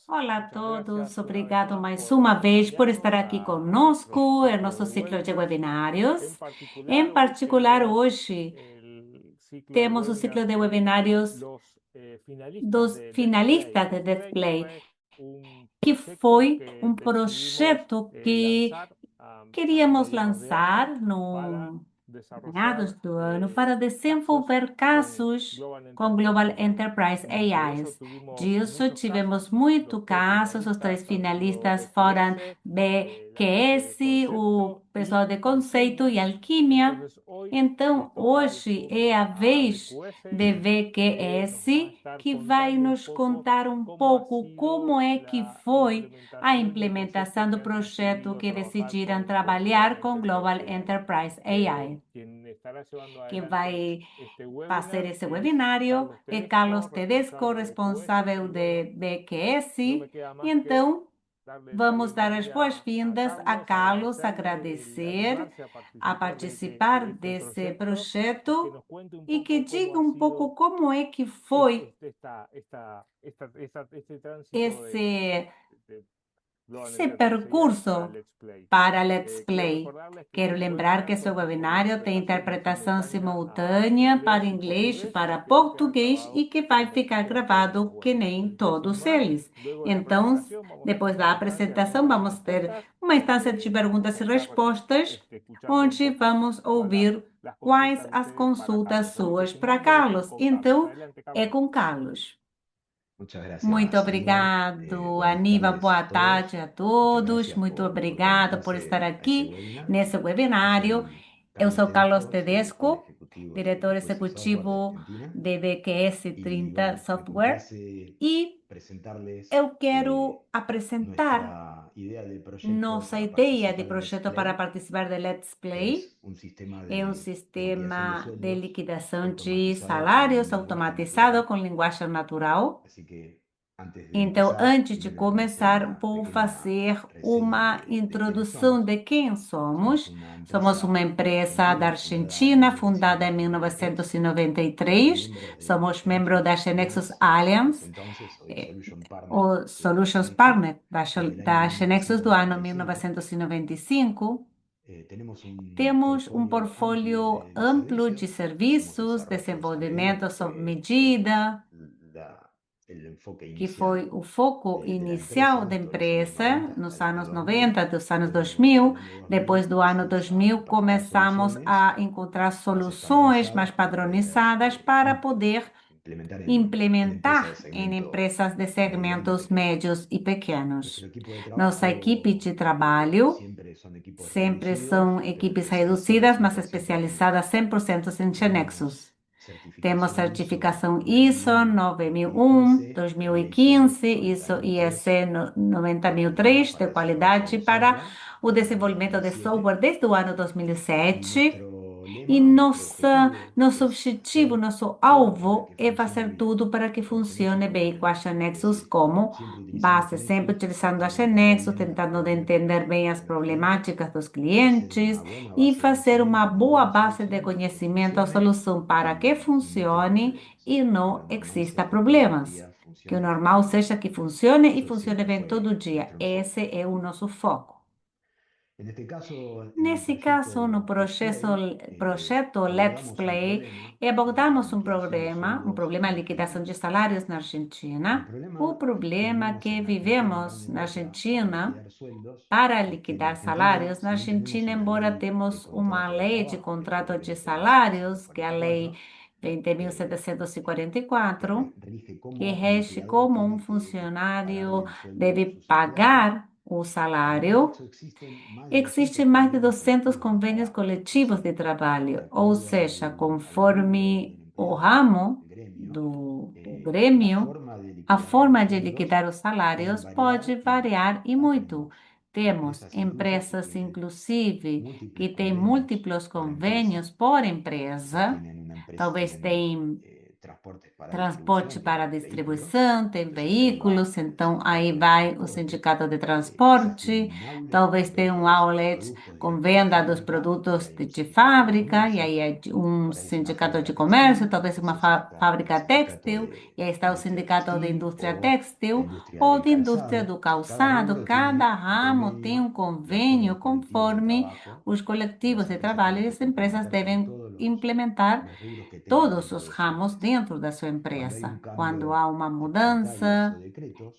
Olá a todos, obrigado mais uma vez por estar aqui conosco em nosso ciclo de webinários. Em particular, hoje temos o ciclo de webinários dos finalistas de Display, que foi um projeto que queríamos lançar no meados do ano para desenvolver casos com Global Enterprise AIs. Disso, tivemos muitos casos, os três finalistas foram BQS, o pessoal de conceito e alquimia. Então, hoje é a vez de VQS, que vai nos contar um pouco como é que foi a implementação do projeto que decidiram trabalhar com Global Enterprise AI. Quem vai fazer esse webinário é Carlos Tedesco, responsável de BQS. Então, vamos dar as boas-vindas a Carlos, agradecer a participar desse projeto e que diga um pouco como é que foi esse esse percurso para Let's Play. Quero lembrar que esse webinário tem interpretação simultânea para inglês e para português e que vai ficar gravado que nem todos eles. Então, depois da apresentação, vamos ter uma instância de perguntas e respostas, onde vamos ouvir quais as consultas suas para Carlos. Então, é com Carlos. Muchas Muito gracias, Aníbal. obrigado, Buenas Aníbal. tardes Boa a todos. tarde a Muchas todos. gracias Muito por obrigada por estar conectarse a este aqui webinar. nesse Yo webinário. soy Eu Carlos sou Carlos Tedesco, soy director Tedesco, ejecutivo de diretor BQS Software de executivo Argentina. de BQS Y 30 bueno, me Software, complace e presentarles eu quero apresentar nuestra idea del proyecto nossa para ideia de participar en Let's projeto para Play, participar do Let's que Play. es un sistema É um de liquidación de sistema de sueldos liquidação de automatizado con salários lenguaje automatizado natural. com linguagem natural. Así que antes de Então, empezar, antes de primero les voy a hacer começar, una vou pequeña fazer reseña uma de quiénes introdução somos. de quem Somos somos. una Somos uma empresa empresa da argentina fundada en Argentina, fundada em 1993. Somos 1993. miembros de Somos membro da GeNexus Genexus Alliance y desde Alliance, entonces soy eh, Solution Partner o de Solutions GeNexus Partner da, desde el año da Genexus do ano 1995. 1995. Tenemos un Temos um portfolio amplio portfólio de amplo de servicios, hacemos serviços, desarrollos ADE, desenvolvimento sob que es medida, el enfoque que foi inicial o foco de la inicial empresa da en todos los años empresa 90 nos al año anos 2000. 90, dos anos Luego, 2000. del año Depois 2000 do ano pasamos a 2000, impactar começamos soluciones a encontrar más soluções mais estandarizadas para poder padronizadas para poder implementar en empresas implementar del em segmento empresas de mediano y segmentos pequeño. médios e pequenos. Nuestro equipo de Nossa equipe de trabajo trabalho siempre son equipos sempre são reducidos, pero equipes especializados reduzidas, mas 100% en especializadas Linux. 100% em Tenemos Genexus. Temos certificación ISO certificação ISO 9001, 9001, 2015 y ISO 2015, ISO 90003 IEC para 90003 de desarrollo qualidade de para software o desde el año desenvolvimento de 2007. software desde o ano Y 2007. nuestro E lema, nuestro objetivo nosso es objetivo, hacer nosso todo para alvo que é funcione fazer bien, tudo para que con GeNexus funcione como bem com a referencia. Es Genexus decir, como siempre utilizando base, sempre GeNexus, utilizando a tratando de entender Genexus, bien los tentando de problemas entender bem as de los clientes problemáticas dos y hacer clientes una buena e base de fazer uma conocimiento, una boa buena base de solución para que conhecimento, a funcione solução para que y no tenga funcione problemas. e Que lo não normal exista sea que todo el problemas. día Que o funcione normal perfecto. seja que funcione e Eso funcione siempre bem todo fue dia. nuestro enfoque. Esse é o nosso foco. En este caso, en el Nesse caso, no proyecto Let's Play, projeto Let's abordamos un Play, problema de abordamos liquidación de um sueldos problema en de liquidação Argentina. de salários na El Argentina. O problema que problema vivimos que en Argentina, acá en vivemos na Mendoza, para Argentina liquidar sueldos, para es que en liquidar Argentina, salários, na si bien tenemos Argentina, una embora ley de temos uma contrato de lei de trabajo, que es la contrato ley de salários, que é a Lei 20.744, que 20.744, rige que cómo un rege empleador como um tiene que pagarle funcionário el sueldo a deve sus empleados. pagar o Además de salário. eso, existen más de 200 Existem mais de convenios 200 colectivos de convênios trabajo. coletivos de De trabalho, ou acuerdo seja, al rubro conforme del o empleador, ramo el gremio, do la grêmio, forma de a liquidar los forma de sueldos liquidar os pueden salários pode variar y variar e ah, muito. tenemos Temos empresas incluso que empresas, tienen inclusive, que múltiples têm convenios múltiplos por convênios empresa. por Quizás empresa, tienen una empresa, talvez tienen têm transporte para vehículos, distribuição, tem entonces ahí va veículos, el então aí sindicato de vai o transporte, sindicato de quizás tiene transporte, un outlet talvez tenha um donde es outlet producto com directo de venda dos fábrica y produtos hay un de sindicato de fábrica, e comercio, aí é um por ahí es una sindicato de fábrica comércio, textil, talvez uma entonces está el fábrica sindicato têxtil, e aí de está o industria sindicato de textil indústria o de têxtil industria ou del de indústria do calzado. Cada calçado. rubro Cada tiene un ramo tem um convenio de acuerdo convênio al colectivo de conforme trabajo os y coletivos las de empresas trabalho tienen e que as empresas comprometer con devem todos implementar los rubros que tengan todos dentro os de su ramos empresa. dentro da sua Cuando hay un empresa. Quando cambio há uma de portarias o mudança, decretos,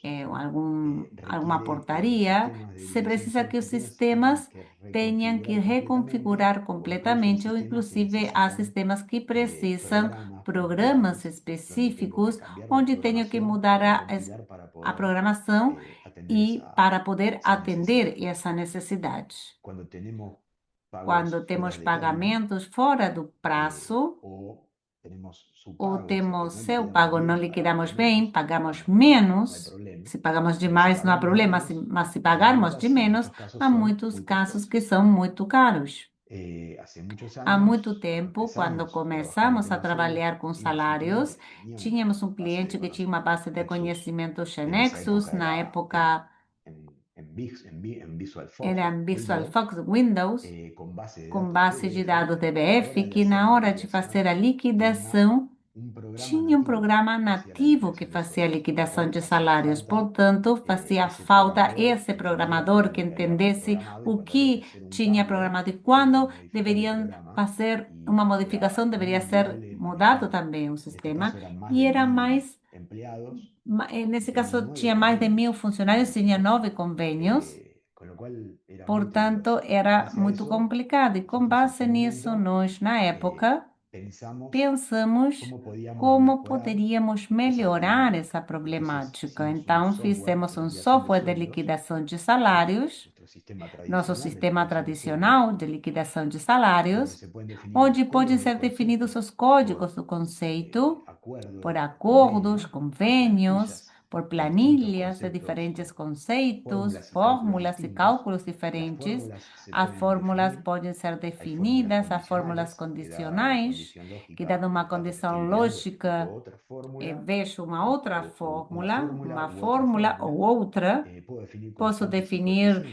alguma requiere que los portaria, sistemas de se liquidación precisa que os argentinos tengan sistemas que tenham que reconfigurar completamente reconfigurar o incluso hay completamente, ou sistemas que inclusive há necesitan sistemas que precisam programas programas puntuales donde tengo que específicos, cambiar la onde tenho que programación y mudar recompilar para a poder programação atender e para poder esa necesidad. atender essa necessidade. Cuando tenemos pagos Quando fuera temos de término pagamentos fora do prazo, o tenemos ou subpagos, o temos no seu liquidamos pago, não bien, liquidamos pagamos bem, menos, pagamos bueno, no hay menos. problema. Se pagamos Pero si demais, não há pagamos problema, menos, mas se en pagarmos de menos, muchos casos há son muitos muy casos que costosos. são muito caros. Hace muchos Há muito años, cuando tempo, quando empezamos trabajando começamos con a nosotros, trabalhar com tuvimos un cliente salários, que tenía tínhamos una um base de cliente que tinha uma conocimientos base de Nexus, conhecimentos que en esa Nexus, época na época en Visual era Visual Windows, Fox Windows, con base de com datos base de DBF, dados que a la hora DBF, de que hacer na la hora de fazer liquidación a tenía liquidação un programa tinha um nativo programa que hacía la nativo que liquidación de fazia a sueldos, con lo liquidação cual de hacía salários. falta Portanto, fazia ese falta programador esse que entendiera qué programador era que lo que había entendesse programado y o cuando había que que hacer un tinha cambio, programado e había que quando modificar el deveriam programa fazer y uma era modificação, deveria muy ser viable mudado manejarlo. também o En este sistema. caso eran más E de era 1000 empleados, nesse caso, nueve tinha mais de convenios 1000 funcionários, tinha específicos, 9 convênios. con lo cual era muy Portanto, tedioso. En era base a muito eso, complicado. E com nosotros en base su nisso, momento nós, na época, pensamos pensamos cómo podíamos como mejorar poderíamos esa melhorar essa problemática. Entonces problemática. hicimos un Então, software fizemos de um liquidación de software de sueldos, liquidação de salários, nuestro sistema nosso tradicional de sistema liquidación de sueldos, tradicional de liquidação de donde salários, se pueden definir los onde podem códigos del ser definidos concepto os códigos por do conceito, por acuerdo, acordos, convenio, por convênios, planillas por de distintos planilhas de conceptos diferentes con conceitos, fórmulas y cálculos fórmulas e distintos. cálculos Las diferentes. fórmulas se As pueden fórmulas definir, podem ser hay fórmulas definidas, há fórmulas condicionales que dada una condicionais, condición que lógica, dada uma los datos que estoy condição enviando ejecuto lógica, otra fórmula vejo uma outra una fórmula, fórmula uma u otra fórmula ou fórmula. outra. Puedo definir Posso constantes y definir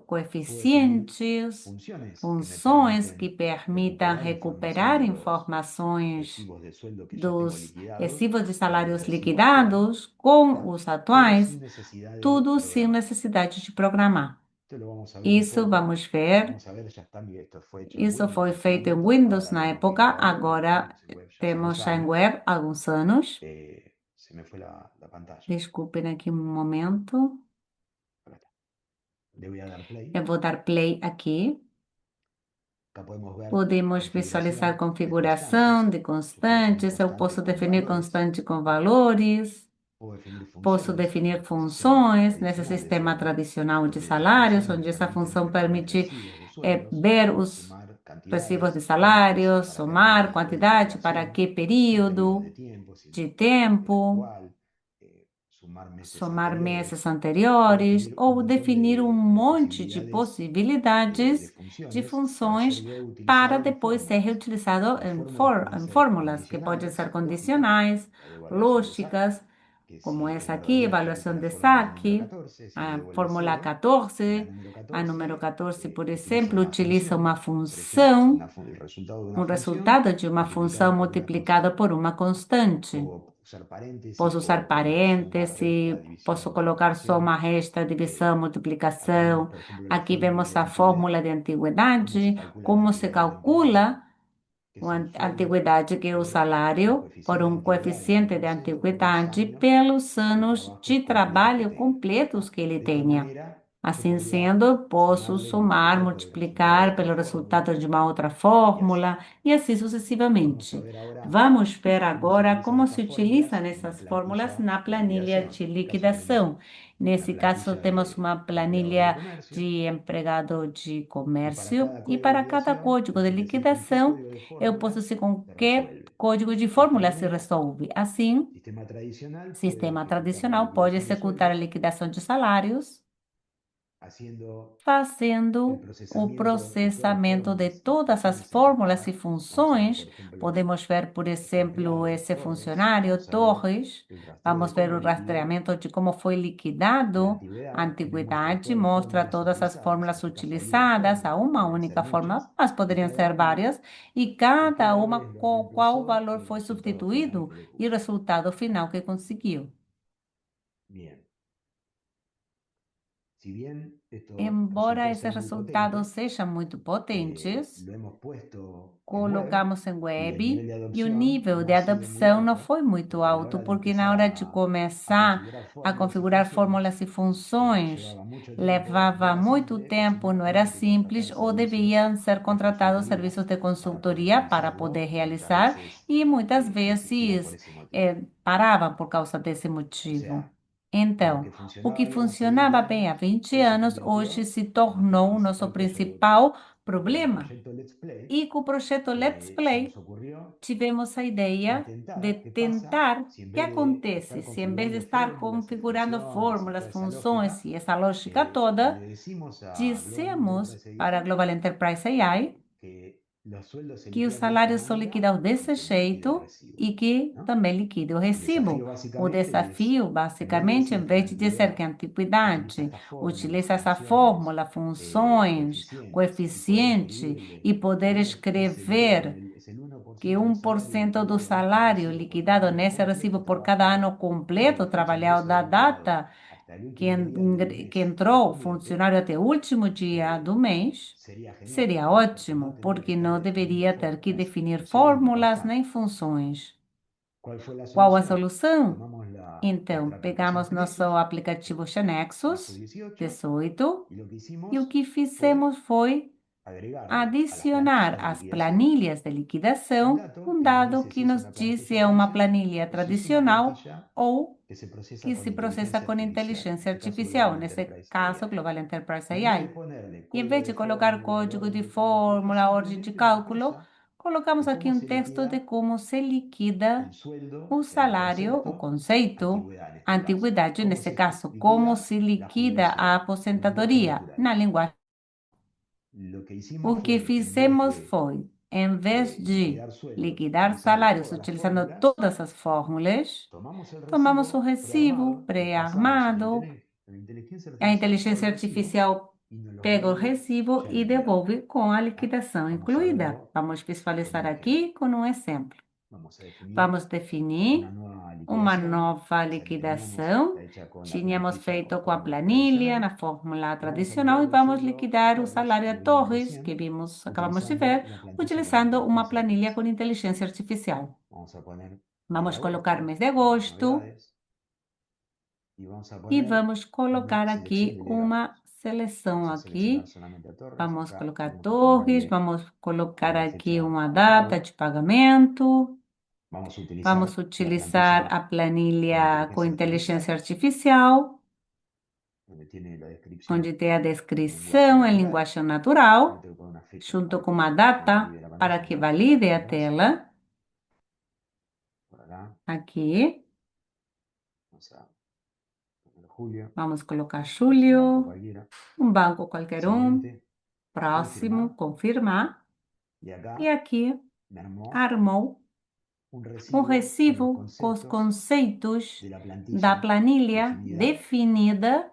coeficientes, puedo definir coeficientes, funciones que me funções que permiten permitam recuperar información recuperar de los informações recibos de sueldo que ya tengo dos liquidados recibos de con el salários recibo actual, liquidados com bueno, os todo atuais, sin necesidad de tudo sem programar. necessidade de programar. Esto lo vamos a ver un Isso poco. vamos ver. Vamos a ver, ya está, esto fue hecho en Isso foi Windows en su feito em momento, Windows ahora lo na hemos época, migrado, lo agora tenemos en web ya hace temos dos já em años. web há alguns anos. Se me fue la pantalla. Desculpem aqui um momento. Acá está. Le voy a dar play. Eu vou dar play aqui. Acá podemos ver Podemos visualizar configuración de configuração constantes. de Yo puedo definir constantes. Eu constante posso con definir valores, constante com valores. puedo definir Posso funciones en definir nuestro sistema funções nesse tradicionales, sistema tradicional de donde las salários, funciones onde me essa permiten função ver permite recibos de sueldos, ver os sumar recibos de cantidades, montos, salários, para qué periodo somar después de quantidade, para liquidación, que qué periodos de período tiempo, si de el tempo, actual, sumar meses somar anteriores, meses o anteriores, definir un ou montón definir um de monte de posibilidades de possibilidades de funciones para ser funções luego para utilizado en depois ser fórmulas. reutilizado Las fórmulas pueden em ser fórmulas que podem ser condicionales, lógicas, condicionais, la de evaluación de SAC, lógicas, que como si en essa aqui, verdad avaliação ejecuta la de fórmula número saque, 14, si me a devuelve fórmula cero, y la 14, número a número 14 14, por utiliza exemplo, una utiliza uma función, pero es função, el resultado de una um función resultado de uma função multiplicada por una multiplicada constante. por uma constante. Puedo usar paréntesis, Posso usar puedo poner suma, parêntese, resta, división, posso colocar multiplicación. soma, resta, divisão, Acá vemos, multiplicação. por ejemplo, la Aqui fórmula vemos de a antigüedad, fórmula de cómo se antiguidade, calcula la como se antigüedad del empleado, calcula que a es inferior antiguidade, que é o por un salário, por coeficiente de um antigüedad de coeficiente de 1,0 por los antiguidade, años pelos de anos trabajos de completos que trabalho tenga. completos que ele De esta tenha. manera, yo Assim podría sendo, posso sumarlo y somar, multiplicar por el resultado de multiplicar otra pelo fórmula resultado de uma outra y así. fórmula e assim Vamos a sucessivamente. ver ahora Vamos ver cómo se agora utilizan como se estas utiliza fórmulas en la nessas fórmulas plantilla na de planilha liquidación. de En este caso tenemos liquidação. una Nesse caso, plantilla temos de uma empleados de planilha comercio de empregado de y para comércio cada e código de para cada liquidación código yo de sé decir con qué liquidação código de eu posso fórmula ser com se que resuelve. código de De esta fórmula se manera, resolve. Assim, sistema tradicional puede sistema ejecutar la tradicional pode liquidación de executar a sueldos liquidação de salários haciendo el fazendo o procesamiento de todas las processamento de formas y todas as funciones fórmulas e afectadas. Vamos a ver, por funções. ejemplo, Podemos ver, por este exemplo, empleado esse Torres. funcionário Vamos a ver Torres. el rastreo de Vamos ver cómo o liquidó rastreamento de como foi la liquidado. A antigüedad. Ahí nos muestra antiguidade todas las mostra fórmulas todas as utilizadas. fórmulas Esta es la fórmula de utilizadas, Torres, a uma podrían única ser fórmula, muchas. mas Y poderiam cada ser uno várias, e con qué cada uma valores lo com qual reemplazó valor y el foi resultado final substituído que le e o puso. resultado final que conseguiu. Bien, si bien esto Embora resultó esses ser muy resultados potente, sejam muito potentes, lo hemos puesto en web colocamos em y el nivel web de e o adopción nível no de ha sido muy adaptação não alto, foi muito porque a la alto, hora de porque na empezar hora de a começar configurar a fórmulas y configurar funciones, fórmulas e funções, llevaba mucho tiempo, no levava era muito simple, tempo, não sino era había que simples, contratar ou servicios deviam ser de contratados consultoría serviços de para poder consultoria para poder realizarlo y muchas realizar, veces e muitas desistían por vezes esse motivo. paravam por causa desse O motivo. sea, lo Então, que o que funcionaba bien hace 20 funcionava bem há años 20 hoy se anos, hoje convirtió se en nuestro tornou o nosso principal cuello de botella. principal Con el problema. proyecto Let's Play E com o projeto Let's se Play, nos ocurrió tivemos a ideia de intentar qué pasa tentar o si en que vez de acontece estar se, em vez de configurando estar fórmulas y configurando funciones y fórmulas, toda esa funções lógica, e essa lógica toda, le decimos a Global dissemos Enterprise para a AI Global Enterprise AI que los sueldos se que os liquidan de esta salários são manera liquidados y desse que me liquide el jeito recibo, e que ¿no? também liquide o El desafío recibo. O básicamente es, desafio, en vez de basicamente, em decir que la vez de dizer que antigüedad a utiliza antiguidade estas fórmulas, utiliza essa funciones, fórmula, funções, coeficientes y poder coeficiente e poder ese dinero escrever es el uno por que ciento del salario 1% do liquidado en este salário recibo por cada liquidado año nesse completo recibo por cada trabajado ano desde completo la fecha de trabalhado ingreso da del empleado data hasta el que, último día del que mes entrou o correspondiente, funcionário até o último dia do mês, sería genial, seria ¿no? Porque no ótimo, tendría que porque estar não definiendo deveria ter que fórmulas y definir funciones ni fórmulas pensar. nem funções. ¿Cuál fue la Qual a solución? solução? Tomamos Então, nuestra aplicación pegamos nosso Nexus, aplicativo ISO Xanexus 18, 18 y lo que e o hicimos que fue fizemos foi agregarle a las adicionar planillas de às liquidación planilhas de un liquidação dato um que nos dado dice que si es nos una diz se plantilla é uma tradicional planilha o si es una tradicional plantilla ou que se procesa que con se processa inteligencia com artificial, en inteligência este caso Global artificial, nesse Enterprise caso, AI. Global Enterprise Y en vez de AI. ponerle E em código vez de de colocar fórmula y código orden de de cálculo, fórmula, ordem de simplemente nos cálculo, expresa colocamos de aqui cómo um se texto de liquida como se liquida el sueldo o en el salário, o concepto, conceito, antigüedad en a este caso, antiguidade, cómo nesse se caso, como liquida se la liquida a jubilación en lenguaje aposentadoria, natural. na linguagem. Lo que hicimos O que fue, en vez fizemos de foi, em vez de liquidar sueldos liquidar utilizando salários todas las utilizando fórmulas, todas as fórmulas, tomamos el tomamos o recibo recibo prearmado, lo pasamos pré-armado, a la inteligencia a artificial todo el inteligência recibo artificial y nos lo pega o devuelve recibo ya e liquidado. devolve com a ¿Ah? liquidação Vamos a incluída. verlo Vamos con visualizar un ejemplo. aqui com um exemplo. Vamos a definir Vamos una definir nueva uma liquidación. nova Esa que teníamos está liquidação. hecha con la Tínhamos plantilla o feito com a fórmula planilha, tradicional. na fórmula Le vamos a tradicional, liquidar e el vamos sueldo a liquidar o Torres, salário que a lo vimos Torres, que recién, vimos, acabamos de utilizando ver, una plantilla con utilizando uma inteligencia planilha com artificial. inteligência artificial. Vamos a poner mes de Vamos colocar agosto mês de como las agosto navidades y vamos a e poner vamos una colocar selección aqui de uma legados. seleção Vamos a seleccionar aqui. solamente a Torres. Vamos Acá colocar tenemos que Torres, ponerle vamos colocar una aqui fecha uma de data pago. de pagamento. Vamos a Vamos utilizar la utilizar plantilla a con planilha com inteligencia inteligência artificial, artificial, donde tiene la onde descripción tem a en lenguaje descrição em natural, linguagem natural, junto con una fecha junto para com que uma me data valide la para pantalla. que Vamos a poner valide un a mes tela. por acá. Aqui, Vamos a poner julio. vamos colocar Es un banco julho, cualquiera. um banco qualquer um, Siguiente, próximo, confirmar. confirmar. Y E acá aqui me armó armou un um recibo con los recibo com os conceptos conceitos de la da plantilla planilha definida. definida.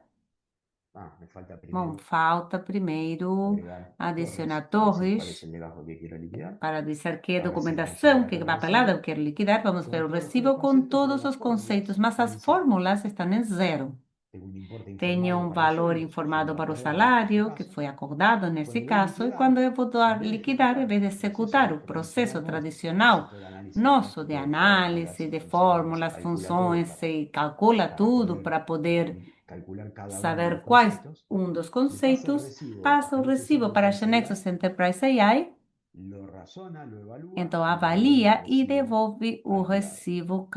Me falta Bom, primero falta primeiro agregar adicionar torres y decir cuál es torres el legajo que quiero liquidar. para dizer que Ahora sí, vamos a documentação, ver que acá el vai para lá, eu recibo quero liquidar. Vamos ver con o todos los recibo com conceptos, pero todos las os conceitos, fórmulas mas están as en cero. fórmulas estão em zero. Tengo un importe Tenho informado um para los valor sueldos, informado sueldo para o acordado en este salário, que caso. foi acordado Y nesse cuando voy a caso, e liquidar, quando eu vou en dar vez de liquidar, em ejecutar vez de el executar proceso o processo tradicional nuestro, que hace tradicional todo el análisis nosso de de fórmulas análise y de funciones y fórmulas, calcula todo funções, e calcula para tudo poder para poder calcular cada uno de saber los quais conceptos, um dos le pasa el conceitos, recibo a passa o Genexus recibo para a Enterprise Nexus AI, Enterprise AI, lo razona, lo evalúa então y me devuelve el avalia e recibo devolve o calculado. recibo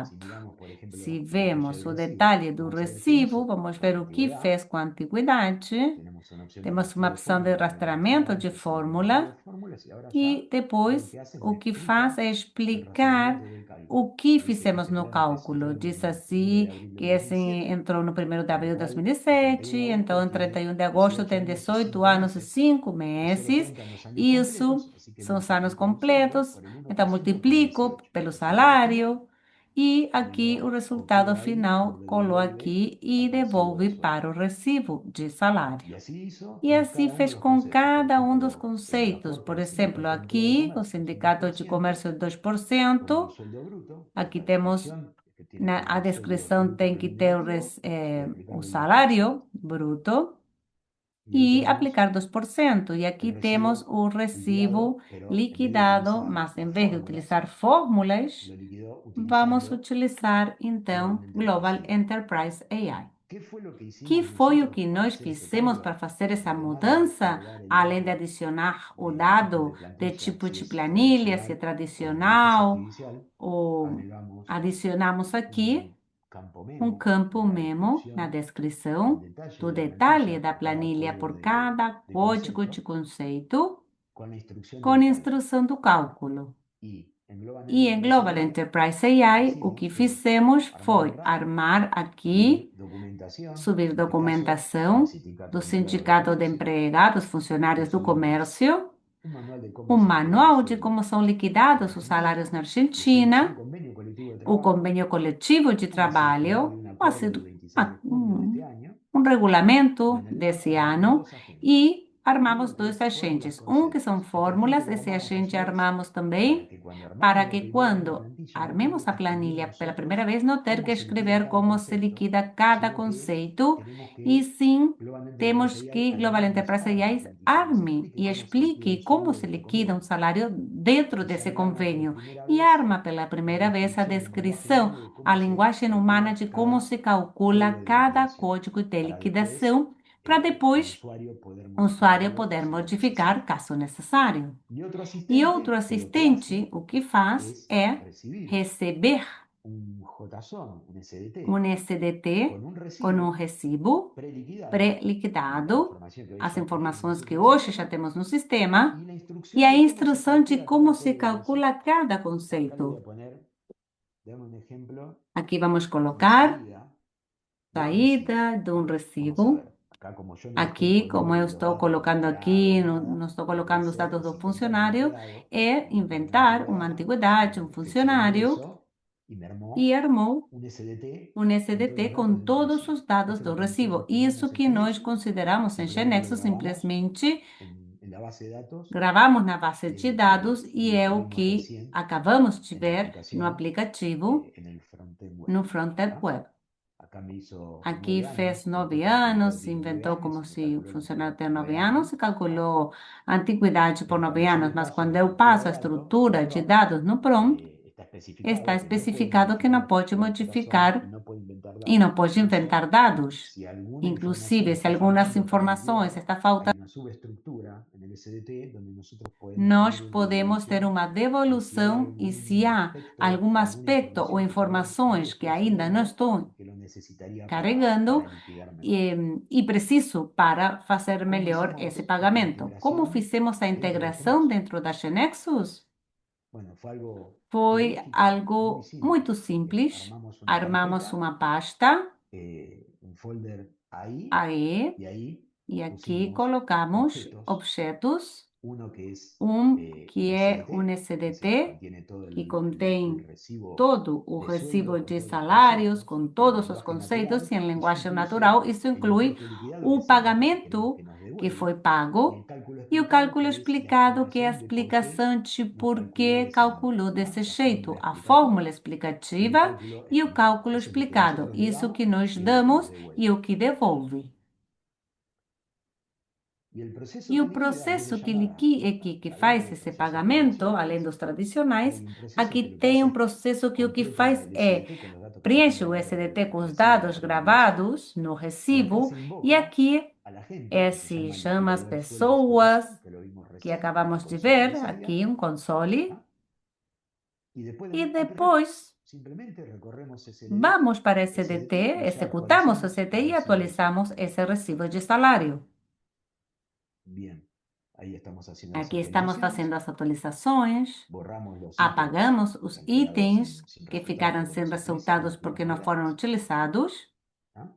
Si calculado. miramos, por Se ejemplo, el detalle vemos del o recibo, detalhe do vamos a ver qué recibo, hizo vamos con la ver o que antigüedad. fez com a antiguidade. Tenemos una opción de Temos rastro uma de opção de fórmula donde rastreamento mostraba de que se incrementaba fórmula las fórmulas y ahora ya e lo depois que hace es me o que faz explica é el razonamiento explicar del cálculo. o que Dice, fizemos este no tramo que se cálculo. entró Diz en el 1 de assim abril de que esse 2007, entrou no 1º de con lo abril de cual el 31 de 2007, então agosto em tiene 31 de agosto 18 tem años y 18 5 anos e meses, 5 eso lo meses. cuenta en los años Isso completos, así que são os anos multiplico el sueldo completos, por el então 1,5 por multiplico 18. pelo Resultado final, salário e y aqui o lo resultado copia ahí y final lo coloco devuelve aqui e al recibo de devolve sueldo. para o recibo de Y salário. así hizo E con assim cada uno fez de los com conceptos. Por cada um dos ejemplo, el conceitos. aporte Por del exemplo, Sindicato de Empleo de aqui, o Comercio es un Sindicato de 2%, Comércio como el 2%. sueldo bruto, la Aqui temos, calificación que tiene que ver a el sueldo descrição bruto tem que ter remunerativo y o aplicar el 2%. salário bruto Y ahí e tenemos aplicar 2%. E el aqui temos recibo o recibo liquidado, pero en vez de liquidado, utilizar mas em las vez de fórmulas, utilizar fórmulas, lo liquidó vamos utilizando utilizar Global então Enterprise Global AI. Enterprise AI. ¿Qué fue lo que Que hicimos foi o nosotros que para nós hacer ese fizemos para cambio? fazer essa Además de mudança, agregar el além de dato adicionar o de tipo de dado de plantilla, tipo si de es planilha, se é tradicional o inteligencia tradicional, artificial, ou agregamos adicionamos aqui un campo um memo campo en la memo na descripción del descrição detalle do de la detalhe plantilla da por cada planilha código por cada de código de concepto conceito con la instrucción com del cálculo. instrução do cálculo. Y en Global E em Enterprise Global AI Enterprise lo que AI, o que hicimos fue fizemos armar un foi RAI, armar aqui subir documentación, subir en este caso del documentação Sindicato do de Empleados de Sindicato de Comercio, Empregados, y funcionários do subimos comércio, un manual de um cómo se liquida el manual de sueldo como são en liquidados os Argentina, salários na hicimos un Argentina, convenio colectivo de o trabajo, convênio coletivo de una circular y trabalho, un acuerdo del 26 de junio de este año, um y regulamento en el medio desse armamos ano dos agentes. e armamos Uno que dois es fórmulas agentes. Um que são conceptos. Este agente fórmulas, lo esse armamos a su agente vez armamos para também que cuando armamos para la que primera vez la quando plantilla no armemos tenemos a que escribir planilha pela primeira nosotros vez, não ter que cómo se liquida escrever cada como se concepto, liquida cada sino que conceito, tenemos e que sim Global Enterprise temos AI, que Global además nos Enterprise arma la AI plantilla, nos arme explique e cómo se liquida explique el como sueldo se dentro del liquida um convenio. salário dentro Y se desse agrega por convênio primera e vez arma pela la primeira vez a descripción en lenguaje descrição, humano de a cómo se linguagem humana calcula de como cada se calcula código de cada liquidación, código de para después liquidação, para el depois usuario poder o usuário modificarlo poder si es modificar necesario. caso necessário. Y otro E outro asistente que lo que assistente hace o que faz es é recibir receber un JSON, un um SDT, SDT con un com um recibo recibo preliquidado, la pré-liquidado, información que hoy as ya tenemos informações nosotros que en el hoje já sistema, temos no sistema, y la e instrucción a de cómo se instrução de calcula como cada se código de concepto. calcula cada Acá le voy conceito. a poner, dame un ejemplo Aqui vamos de colocar salida de un recibo. saída de um Vamos a recibo. ver, acá como yo no estoy Aqui, como poniendo eu los estou datos del colocando empleado aqui, ni não, nada, não estou lo que colocando os hice dados es do inventar un funcionário, empleado é con un número de inventar uma antigüedad, antiguidade, um con fecha de funcionário, ingreso, y me e armó armou un SDT um con todos SDT los datos com de un todos recibo. os dados Esto es do lo que nosotros recibo. ponemos Isso en que nós Genexus, consideramos em simplemente lo Genexus grabamos simplesmente en la base de datos gravamos na base de dados y e lo é o tuvimos que recién acabamos de en la ver no aplicación, aplicativo en el frontend web. no front-end ¿Ah? web. Acá me hizo Aqui 9 años, fez inventé 9 anos, que se tiene 9 inventou años como y me se o calculó la funcionário antigüedad tem por 9 9 anos años. e ¿Ah? calculou a antiguidade por Pero 9 cuando yo anos, le mas paso la quando eu estructura passo de a datos en estrutura el de prompt, dados no prompt, está está especificado que no puede especificado que não modificar pode por JSON y modificar no puede inventar e não datos. pode Incluso inventar dados. si alguna información Inclusive, se está algumas faltando para informações liquidar, está faltando, hay una subestructura en el SDT donde nosotros podemos nós pedir una podemos ter devolución uma y si hay devolução e se algún há aspecto algum o alguna aspecto ou información que todavía no informações lo que estoy ainda não subiendo estão y que lo necesitaría para carregando liquidar mejor. e preciso para fazer ¿Cómo melhor hicimos esse esta pagamento. Como integración fizemos a dentro de integração Genexus? dentro da Genexus? Bueno, fue algo muy Foi digital, muy algo muito simple. simples. Armamos una Armamos carpeta, uma pasta un folder ahí, aí y ahí e aqui pusimos colocamos objetos. objetos. Uno que es Um que un é um SDT, que SDT contiene todo que el contém recibo todo o de recibo sueldo con de todos los salários, conceptos com y en todos os lenguaje conceitos e natural. em Eso linguagem incluye natural. Isso el inclui importe liquidado, que o es el dato que queremos pagamento que nos que foi devuelva, y pago el cálculo e o explicado, cálculo que es la explicado, que é a explicación de por qué explicação de nos por calculó que de ese modo. calculou ¿Ah? desse La fórmula jeito, a fórmula explicativa y el explicativa cálculo e o explicado. cálculo Eso es lo que explicado. nosotros le Isso que damos nós y lo que nos damos e devuelve. o que devolve. Y el proceso E que o liquida, en vez de processo que, llamar que cadena faz de esse procesos pagamento, além tradicionales, dos tradicionais, hay un proceso aqui que lo que tem hace um es processo que o que completa faz el é SDT con los datos que ya están preenche o grabados SDT en com el os recibo dados o en el ingreso, gravados no y acá recibo, se e invoca aqui a la gente é, que se se llama chama as liquidador de sueldos pessoas JSON, que lo vimos que recién, este acabamos de console ver de salida, aqui, um console, ¿ah? Y después de e un API REQUEST depois simplemente recorremos SDT, Vamos para esse SDT CDT, y ya executamos o actualizamos el CDI e recibo de pago. atualizamos esse recibo de salário. Bien, ahí estamos haciendo las Aqui estamos actualizaciones, fazendo as atualizações, borramos los ítems apagamos que os han quedado itens sin que resultado ficaram porque no sem se utilizan, resultados los porque não foram bloqueamos. utilizados. ¿Ah?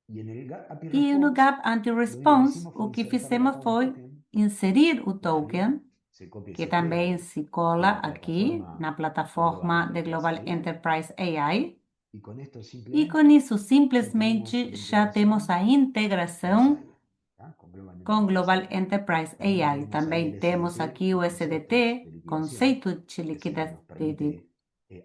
Y en el API E no Response, Gap lo único que Anti-Response, hicimos fue o que insertar de fizemos acá un foi token, inserir o copiarlo, token, se copia y que se pega também se cola en la aqui plataforma na de Global plataforma de Enterprise Global AI. Enterprise AI. Y con esto E com simplemente isso, ya tenemos simplesmente, la já temos integración a con integração SAIA, ¿tá? Con Global com Enterprise Global AI. Enterprise También AI. tenemos ahí Também el temos SDT aqui de o conceptos de SDT, liquidación, conceito de que es el que liquidez, nos permite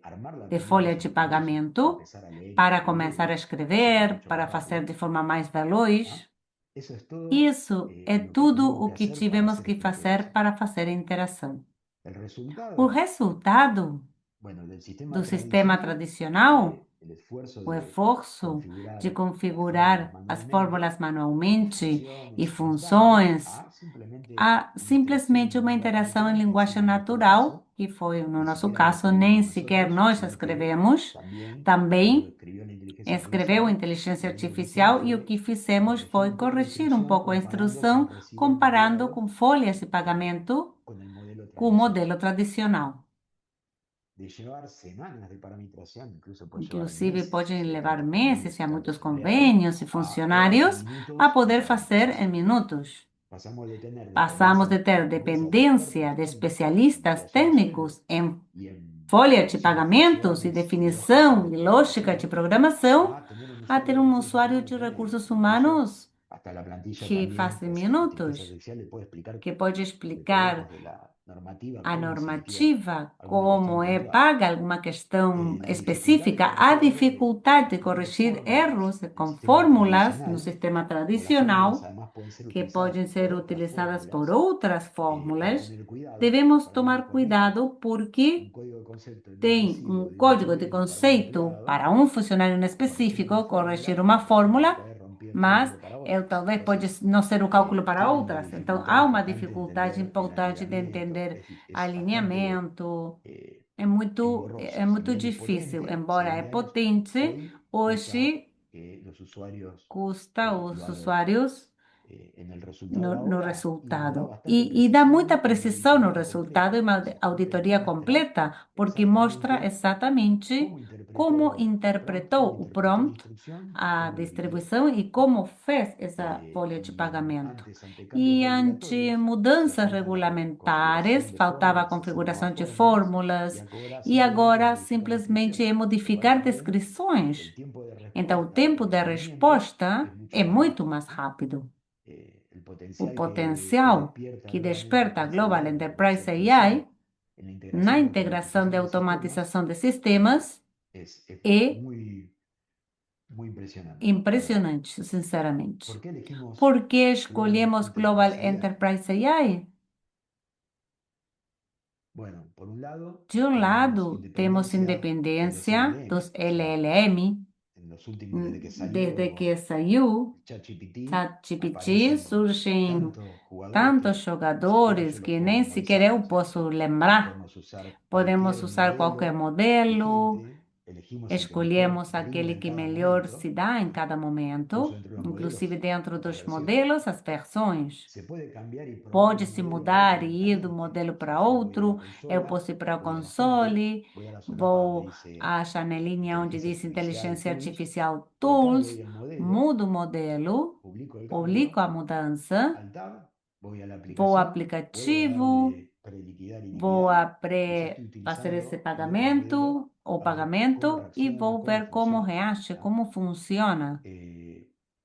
armar la de planilla folha de sin esfuerzo, pagamento, empezar a leer y para escribir começar a y hacerlo escrever, mucho más para fazer rápido. de forma mais ¿Ah? veloz. Eso es todo Isso é lo que tudo tuvimos o que que hacer para tivemos hacer que esta fazer integración. para fazer a interação. El O resultado, resultado bueno, del sistema do sistema tradicional tradicional, fue el esfuerzo o de esforço de configurar las fórmulas configurar as manualmente fórmulas y manualmente e funciones instantes funções, a simplemente a una interacción simplesmente en uma lenguaje interação em natural, que linguagem encima en nuestro natural, caso que foi no ni nosso siquiera lo caso, nem escribimos sequer nosotros, nós sino que escrevemos. también lo Também escribió la inteligencia escreveu a artificial y inteligência lo único que hicimos artificial e o fue que fizemos corregir foi un poco la corrigir um instrucción pouco a comparando con instrução, el recibo comparando liquidado com folhas de pagamento con el modelo com o tradicional. modelo tradicional. De llevar semanas de parametración, incluso puede llevar Inclusive, meses podem si hay levar tantos meses convenios e y há tantos muitos empleados, convênios e a horas y funcionários a minutos de poder fazer em parametración. minutos. Pasamos de tener Passamos de ter dependencias de dependência expertos de técnicos en especialistas liquidación técnicos em y en folha de definición de pagamentos e funciones y lógica definição de e lógica de programación, programação, a tener un a usuario ter de um recursos usuário humanos de técnico, recursos que incluso humanos hasta la plantilla que también, faz em la inteligencia minutos, artificial le puede explicar que pode problemas explicar de la normativa, a cómo se liquida normativa, alguna cuestión como é puntual. paga alguma questão La dificultad de específica, a corregir errores dificuldade de usando corrigir fórmulas erros en el com sistema fórmulas no tradicional, sistema como las fórmulas tradicional, además pueden ser que utilizadas podem ser por otras utilizadas por fórmulas, outras hay que fórmulas, tener cuidado devemos para no tomar corrigir cuidado un porque código de concepto en un tem recibo um de un código de convenio para un conceito empleado, para um funcionário em corregir una específico, corrigir fórmula uma y la persona la fórmula, puede romper el mas cálculo para ele otras. talvez pode Entonces, não ser o cálculo para tiene una outras. Então, dificultad há uma importante de dificuldade entender el importante de alineamiento, entender es bastante alinhamento. eh, É engorroso. Si muito bien es difícil, potente, si embora bien, é digamos, potente, hoy cuesta hoje que los usuarios custa lo os adopten. usuários En el resultado no ahora nos da resultado. bastante E dá muita precisión y una precisão no auditoría resultado e completa. uma O sea, auditoria muestra completa, porque mostra exactamente exatamente cómo como interpretó el prompt, cómo interpretou o interpretó la prompt, instrucción y a cómo lo liquidó. distribuição e como fez essa folha de Y pagamento. ante cambios E ante regulatorios, hacía mudanças falta la regulamentares, configuración de faltava a fórmulas, hacer nuevas configuração de fórmulas, y fórmulas, ahora e simplemente es agora modificar simplesmente é descripciones, lo cual modificar también el descrições. tiempo de Então, o respuesta del tempo da razonamiento resposta es mucho é más muito rápido, mais ¿no? rápido. El O potencial que potencial despierta que Global desperta a Enterprise Global AI para Enterprise ser pensado AI en la na integración de integração de automatización de sistemas automatização de sistemas es é muy, muy impresionante. Ahora, impressionante, sinceramente. ¿por qué elegimos Por que Global escolhemos Global Enterprise AI? Enterprise AI? Bueno, por un lado, De um tenemos lado, temos independencia de los independência LLM, dos o sea, LLM, en los últimos, desde que desde salió que saiu ChatGPT, ChatGPT, aparecen surgem tantos jugadores tantos que ni siquiera jogadores yo los que puedo nem sequer memorizar. O eu sea, posso lembrar. podemos usar Podemos cualquier usar qualquer modelo modelo, vigente, elegimos el que mejor escolhemos brinda aquele en que cada melhor se momento, dá em ¿ah? cada Incluso momento, entre los inclusive modelos, dentro las dos versiones. modelos, as versões. Se puede cambiar y probar de un Pode-se modelo a otro mudar e ir de um lentamente. modelo O sea, para yo voy a la outro. Eu consola, posso ir para o voy a la fuente, console, voy a la solapa donde vou dice à janelinha onde inteligencia diz artificial inteligência tools, artificial y acá le doy tools, el modelo, mudo o modelo, publico el publico cambio, a mudança, al tab, voy a la vou ao aplicación, vuelvo a aplicativo, darle preliquidar y vou liquidar, a y ya estoy fazer esse utilizando el otro modelo pagamento ou para ver cómo pagamento e reacciona, vou cómo ver como funciona. reage, ¿Ah? como funciona.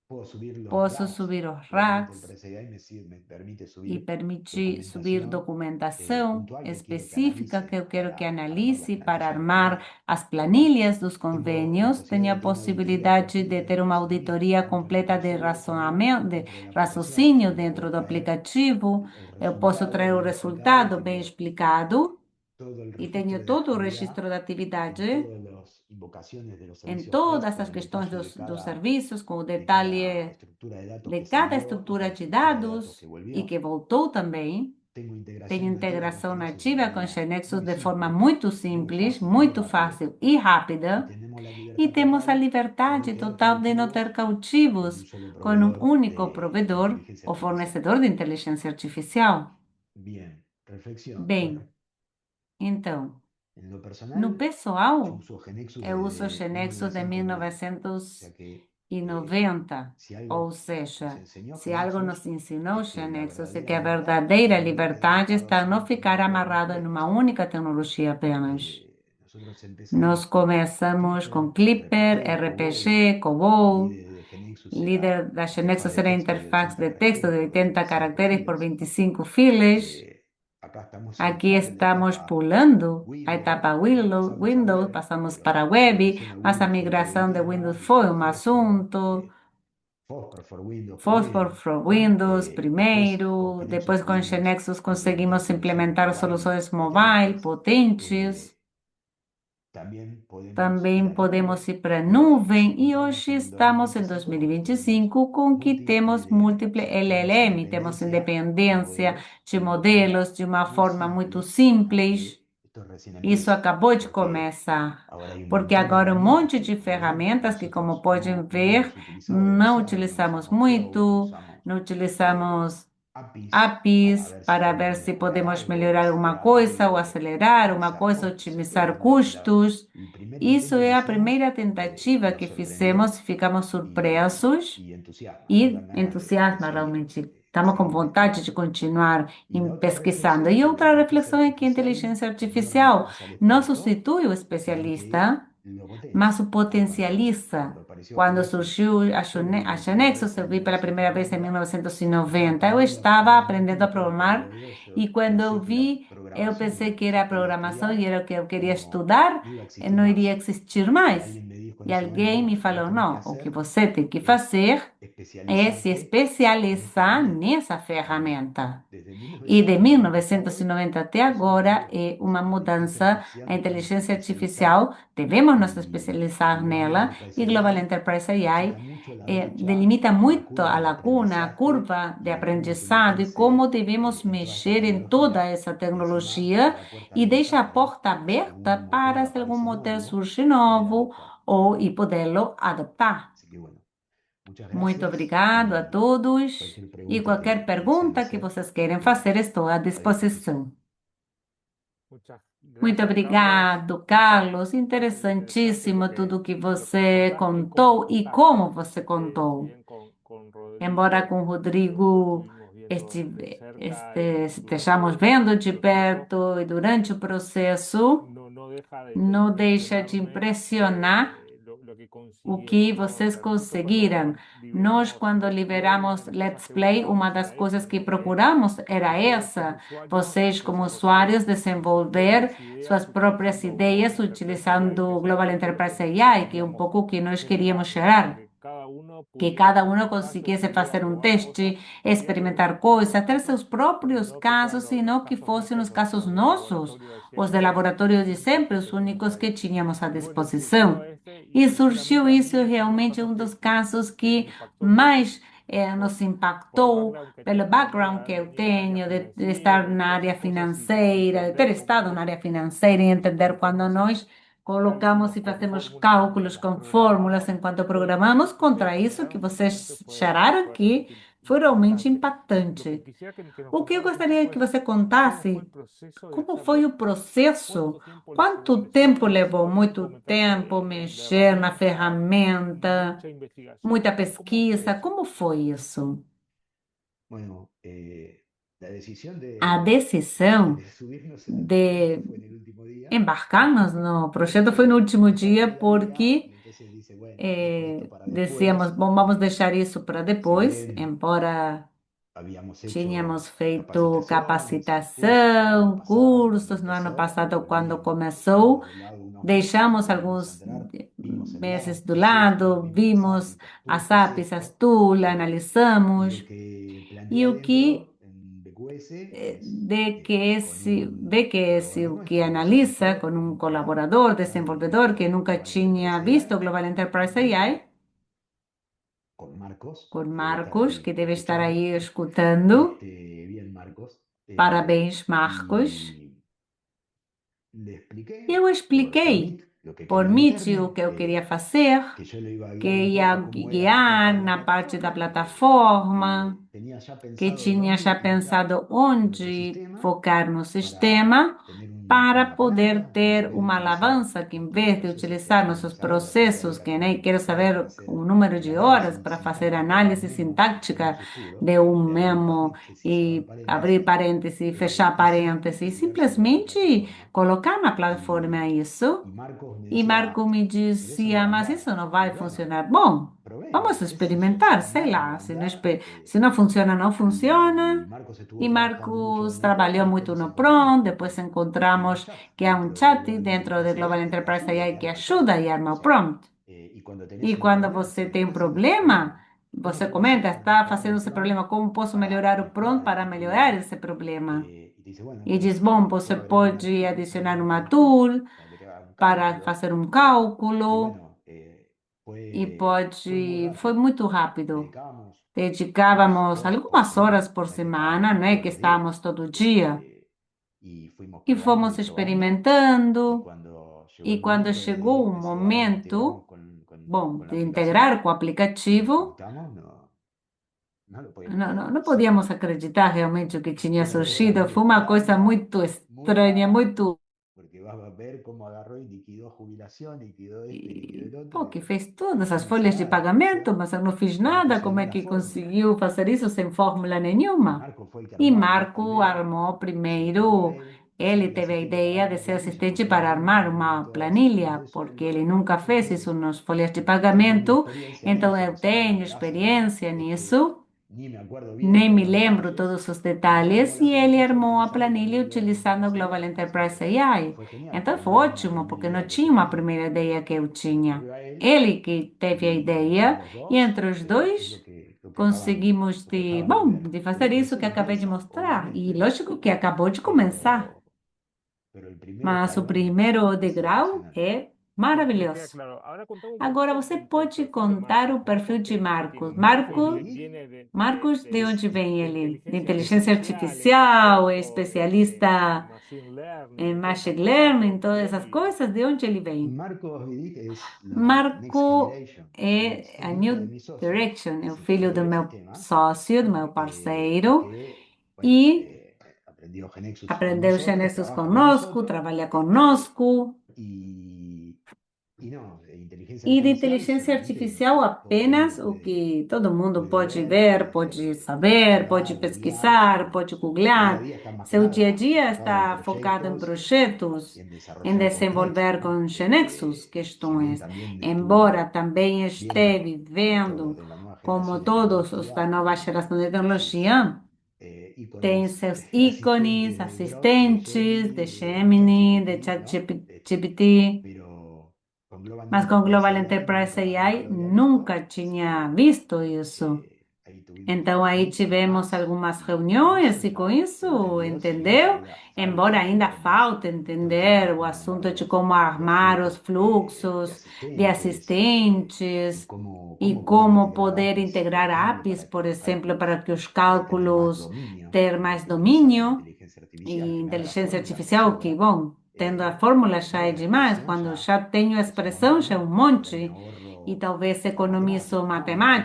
Puedo subir los Posso racks. subir os Global racks Enterprise AI me permite e subir permitir subir documentación documentação puntual que quiero que específica que analice eu quero que para armar las analise para plantillas de armar empleados. as ¿Ah? planilhas dos Tengo la convênios. Tenho posibilidad a de tener una auditoría possibilidade de completa ter de uma razonamiento, auditoria tanto en el completa de recibo como racionamento, de dentro de la aplicación. raciocínio Yo le dentro puedo do traer aplicativo. el Eu posso resultado trazer o bien explicado y resultado bem tengo explicado todo el e registro tenho de todo o actividad registro da en atividade todas las invocaciones de los em servicios REST todas as con el questões detalle dos serviços, com o de cada detalhe estructura de datos de que se cada envió y estrutura cada de estructura de datos dados que e volvió. que voltou também. Tem integración nativa con integração GenXus de nativa com manera GeneXus muy de forma simple, muito muy simples, fácil, muy muito rápido, fácil e y rápida. tenemos la E libertad temos a total de no liberdade tener total de não ter cautivos con un cautivos solo com um proveedor único de provedor inteligencia ou artificial. fornecedor de inteligência artificial. Bien, reflexión. Bem, Bueno, então, en lo no personal, yo pessoal, uso GeneXus eu uso desde GeneXus de 1990. O sea que 1990, si ou algo nos seja, enseñó se algo GeneXus nos ensinou es que la GeneXus é que verdadera a libertad está verdadeira en no estar liberdade atado está em não solamente a ficar una forma amarrado em uma predicha. única tecnologia apenas. Nosotros Nós empezamos con começamos Clipper, com Clipper, RPG, COBOL. RPG, El COBOL. líder de GeneXus era Líder da interfaz GeneXus de era a texto de interface 80 de texto caracteres de por 80 25 caracteres por filas. 25 filas. Acá estamos Aqui saltando la estamos etapa pulando a Windows etapa y pasamos a Windows, web, passamos pero para a la web, migración a mas a Windows fue todo un migração de tema, Windows foi vino um assunto. Phosphor for Windows Phosphor primero, for Windows después con primeiro, GeneXus depois com pudimos GeneXus implementar conseguimos soluciones implementar mobile soluções mobile potentes. potentes. Eh, También podemos ir Também a la podemos nube ir para a y ahora nos nuvem e encontramos hoje en estamos em 2025 con que tenemos 2025 com que temos múltiple, múltiple tenemos LLM, temos independencia de independência modelos de de una manera modelos de uma muy forma muito simple, simples. aunque esto recién Isso empieza, acabou de porque começar, ahora hay un porque montón de agora um herramientas monte que, de como ven, ferramentas que, como nosotros podem no ver, hemos utilizado não demasiado, no utilizamos usamos Cloud, no muito, usamos não eh, utilizamos APIs APIs para para ver ver se si mejorar podemos algo, melhorar alguma acelerar coisa ou algo, acelerar uma optimizar coisa, costos. Esto es otimizar como custos. el primer Isso intento é que a hicimos, primeira tentativa que nos sorprendió fizemos, ficamos surpresos y entusiasma, nos e dan ganas de entusiasma seguir, realmente. Estamos com vontade de investigando. continuar Y la otra pesquisando. reflexión E que la outra inteligencia reflexão é que a artificial inteligência no artificial reemplaza al não experto, substitui o sino que especialista, lo mas o potencia. potencializa. Cuando apareció Quando GeneXus, surgiu yo lo vi A por primera Xenexus, vez eu en vi pela primeira vez em 1990, estaba 1990. Eu aprendiendo a estava programar aprendendo a Clipper y programar cuando e yo quando eu pensé que la vi, eu pensei programación que se era a podía programação e estudiar, era o que eu queria no, estudar, no iba a existir não iria más. existir Y mais. alguien me dijo en E ese momento, alguém no, me lo que vos falou: tenés que não, o que hacer você tem que es fazer é se especializarte en esta especializar herramienta. nessa Y ferramenta. desde E de 1990 hasta hoy 1990 até es una agora realidad. é O sea, uma la inteligencia mudança. A artificial nos tenemos que inteligência especializar artificial, devemos nos y especializar Global nela, Enterprise e Global AI Enterprise AI achica mucho la brecha delimita en la muito curva a de lacuna, a aprendizaje curva de y en cómo se aprendizado e como meterse devemos en toda esta mexer em toda tecnología essa y encima deja tecnologia la puerta e deixa abierta a para porta si aberta algún para modelo se algum aparece modelo nuevo, surge poder novo adaptar. ou e podê-lo adaptar. Así que bueno, muchas Muito gracias obrigado a y todos cualquier e pregunta qualquer que desean pergunta que hacer, vocês queiram estoy fazer, estou à a disposición. disposição. Muchas Muito gracias, Carlos. obrigado, Súper, Carlos. súper interesante Interessantíssimo tudo que lo que nos você contaste y cómo contou e como contaste, você si contou. bien con Embora Rodrigo com o lo Rodrigo estuvimos viendo de cerca estejamos durante vendo el de proceso, perto e durante o processo, no deja de não deixa de impresionarme impressionar lo que o que consiguieron, ¿no? O vocês sea, nosotros cuando conseguiram. Nós, liberamos quando Let's Play, una liberamos de las cosas Let's que Play, uma buscábamos das era eso, coisas que ¿no? Que procuramos era ustedes como essa: usuarios vocês, como usuários, desarrollaran sus desenvolver propias suas ideas próprias utilizando Global ideias Enterprise AI, que utilizando eso era Global un poco lo Enterprise que AI, que é um queríamos pouco o que nós queríamos generar, ¿no? O sea, gerar. que cada uno Que pudiera cada um experimentar, que conseguisse pudiera fazer um probar cosas teste, propias de experimentar sus coisas, ter casos, seus pero próprios no tocar casos, los senão que casos fossem os nuestros, casos los de nossos, laboratorio de os de siempre, laboratório los de únicos sempre, que os teníamos únicos que ahí. tínhamos à Y bueno, surgió disposição. este E y surgiu sinceramente a isso, mí es uno de los realmente um casos dos casos que me que impactó mucho mais nos por el impactou background que pelo tengo, ¿no? De background que haber eu venido del área tenho, de estar financiera y na todas área esas cosas y financeira, de ter entender cómo estado na es área financeira e entender cuando quando hacemos nós colocamos cálculos e con fazemos fórmulas y cálculos las com fórmulas programamos enquanto y todo programamos eso que ustedes contra isso que generaron realmente vocês geraram fue aqui realmente foi realmente impactante. Lo que impactante. quisiera que nos O que eu contaras un gostaria poco que es você cómo fue contasse el proceso de como foi hacerlo, o processo, cuánto tiempo les llevó, quanto les llevó tempo levou, muchísimo muito tiempo meterse tempo en la mexer na herramienta, ferramenta, mucha investigación, muita cómo fue pesquisa, eso? como foi isso? Bueno, la decisión A decisão de subirnos en el proyecto de fue en el último día, embarcarmos no projeto foi no porque último uno sale dia día a día y porque entonces dice, bueno, dejo esto para decíamos, después, bom, vamos porque deixar isso para si depois, bien embora habíamos tínhamos hecho feito capacitaciones y cursos el año capacitação, pasado, cuando cursos no ano empezó, passado, quando también começou. dejamos de lado unos meses, Deixamos volvimos a alguns entrar, vimos el meses do APIs, lado, vimos las vimos APIs, las as tools, qué es APIs, as esto, tools, y analisamos lo que planteé e o que adentro en BQS es con vê un que esse colaborador o que nuestro, un analisa desarrollador com que um nunca colaborador, había desenvolvedor que visto nunca Global tinha Enterprise visto AI, o Global Enterprise y AI, con Marcos, com que debe estar Marcos, que ahí deve estar escuchando. aí escutando. Bien, Marcos. Parabéns, Marcos. Y le expliqué Eu por expliquei Meet lo que por quería Meet o meterme, que eu queria fazer, que yo lo iba a que guiar un ia poco cómo era la parte guiar de la na parte da plataforma, plataforma, tenía ya que pensado tinha dónde já utilizar pensado nuestro onde sistema focar no para sistema tener para una poder palanca en ter vez de uma utilizar alavanca que, em nuestros vez de procesos que utilizar habíamos nossos usado, la cantidad de processos, que horas nem quero necesarias para saber hacer o número el de horas análisis para fazer sintáctico de un análise con un sintática futuro, de um de abrir memo paréntesis, cerrar e abrir paréntesis, parênteses e fechar y parênteses, e simplemente ponérselo a la simplesmente plataforma. colocar na plataforma Y, isso. y Marcos me E Marco decía, me pero eso no va dizia, a mas andar. isso não Y vai bueno, funcionar. Bom, vamos probemos, qué sé yo, si va experimentar, a sei andar, no lá. va a Se não, andar. se não funciona, não Y funciona. Marcos E estuvo trabajando mucho Marcos en el PROM, trabalhou después muito nos no encontramos PROM, que depois hay un encontramos chat que há um dentro de chat Global dentro de Enterprise Global AI que Enterprise ayuda AI a que armar ajuda prompt. a O armar o sea, prompt. y cuando tenés E un quando problema, você si tem estás um haciendo ese problema, problema, ¿cómo você puedo hacer comenta, para está mejorar fazendo el esse prompt problema, como posso para melhorar o prompt mejorar para este melhorar problema? esse problema? Y te dice, bueno, E diz, entonces bom, você puedo agregar una pode tool, adicionar uma tool agregar un para cálculo. fazer um Y cálculo. bueno, E fue muy foi rápido. muito rápido. Dedicábamos unas Dedicávamos 2 o 3 algumas horas semanas por semana, prácticamente né, todos que los días. estávamos todo dia, Y fuimos e probando y fomos probando. Y experimentando. cuando llegó E el quando momento chegou o de decir, bueno, integramos momento, bom, con la de aplicación integrar com o y lo aplicativo, ejecutamos, no, no lo podíamos não, não, creer. não Sí, podíamos acreditar realmente o que tinha fue una cosa surgido. muy Foi uma coisa extraña, muito muy estranha, rara, muito. porque vas a ver cómo agarró y liquidó jubilación, liquidó esto y liquidó E, el otro, pô, que fez y todas yo as no hice folhas de nada. pagamento, mas eu não fiz Marco nada. Como salió é la que fórmula conseguiu fazer isso sem fórmula y nenhuma? Marco fue el que E armó además Marco primero, armou se ocupó primeiro, él, ele ser el teve a asistente para ideia armar de la ser planilla, assistente porque él para nunca armar armó uma toda esa planilha, proceso porque él. ele nunca fez isso Entonces, nas folhas de tengo mi pagamento, experiencia en então eso, eu que son años tenho de casa, experiência es que nisso, ni me acuerdo bien nem me todos los lembro detalles, todos os y él armó detalhes, la e ele planificación armou a utilizando planilha también Global utilizando o Enterprise Global AI, así Enterprise que AI. fue genial, Então porque foi no era una ótimo, primera porque não idea que yo tinha uma tenía, primeira ideia que eu se le tinha. ocurrió a él, Ele que teve a y entre ideia, los e dos entre os es dois lo que conseguimos de, acaban de bom, ver. de Pero fazer bueno, isso eso que acabei de empieza, mostrar. E obviamente, lógico que acabou de começar, pero, pero el primer mas o escalón primeiro es degrau sensacional. é Me queda maravilhoso. claro. Ahora contame un Agora poquito você del pode perfil de contar Marcos. o perfil Marcos de que tiene Marcos. un perfil Marcos, que viene Marcos, de onde vem de ele? De inteligencia inteligência artificial, artificial, é experto especialista en machine learning em y todas esas machine cosas. ¿De learning, dónde todas essas viene coisas, de onde ele vem? Marcos Vidic es la Next Marco Generation, é a el hijo de New mi socio, Direction, que é o se filho do instaló el meu sistema sócio, do meu y parceiro, que, bueno, e aprendió Genexus con aprendeu nosotros, Genesis trabaja con conosco, nosotros trabalha conosco. y, y no, inteligencia E de artificial inteligência seguramente artificial todo el mundo apenas o que todo mundo puede pode ver, ver, pode puede saber, pode investigar, googlear. pesquisar, pode Su día a googlar. día está más que Seu dia a nada dia enfocado en está focado em proyectos y projetos, en em desarrollar con Genexus, desenvolver ¿no? com Genexus Si bien questões, también embora estuvo também viendo, esteve como todos vendo, de la nueva como generación de todos os da tecnología, nova geração de sus tecnologia, tem íconos seus asistentes ícones, de Grok, de assistentes, de Gemini, de Gemini, de ChatGPT, ¿no? ChatGPT. Pero con Global Mas com Enterprise Global AI Enterprise nunca AI lo había visto, nunca así tinha que visto isso. ahí tuvimos Então aí meets y tivemos demás, algumas y con eso reuniões e com ya isso entendió, si bien entendeu, todavía embora falta ainda entender más falta todo el tema entender de o cómo armar assunto de como los armar os flujos de fluxos de asistentes y assistentes e cómo poder como integrar poder APIs, por integrar ejemplo, APIs, para que por los exemplo, cálculos para que os tener más cálculos dominio ter en lo mais que utilizar la domínio inteligencia artificial, e que me haga la inteligência fórmula me artificial, que, sobra, bom, tendo a fórmula me já haga é la demais, expresión quando ya já tenho a es un expressão montón, já é um ¿no? Por ahí me monte, e ahorro talvez la economizo matemática, ¿no?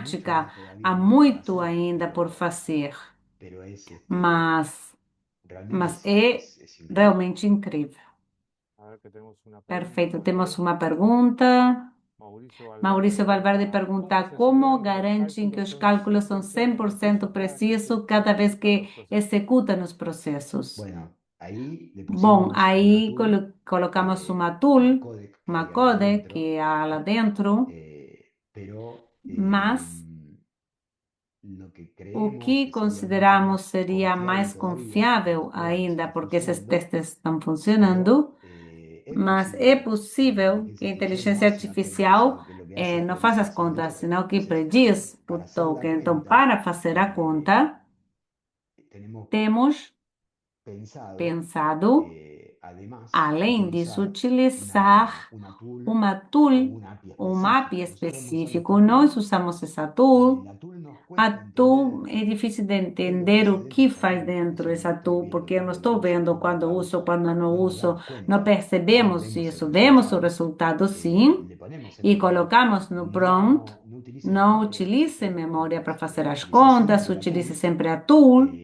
Hay mucho matemática, más há todavía para muito hacer, ainda por fazer, pero es mas, realmente mas é es increíble. realmente incrível. A ver que tenemos una Perfeito, pregunta temos de uma pergunta. Mauricio Valverde. Maurício Valverde Pregunta, ¿cómo pergunta se como aseguran que los garantem que cálculos os son cálculos são 100% 100% precisos precisos cada vez para que los procesos? executa nos processos? Bueno, ahí le Bom, pusimos una aí tool, colocamos una tool, codec que uma hay ahí code adentro, que há lá ¿no? dentro, Pero mas lo que o creemos que que sería mucho consideramos más seria confiable mais todavía, confiável estas pruebas ainda, están porque esses funcionando, testes estão pero funcionando, es mas é posible que la possível que inteligencia a artificial no inteligência hace una cuenta, artificial sino que lo que hace es não faz as predice el contas, token. senão que Entonces, prediz o para hacer la token. Então, cuenta, para fazer a conta, tenemos temos pensado pensado además além disso, utilizar utilizar uma tool, um API específico. Nós usamos essa tool. A tool é difícil de entender o que faz dentro dessa tool, porque eu não estou vendo quando uso, quando não uso, não percebemos isso. Vemos o resultado sim e colocamos no prompt. Não utilize memória para fazer as contas, utilize sempre a tool.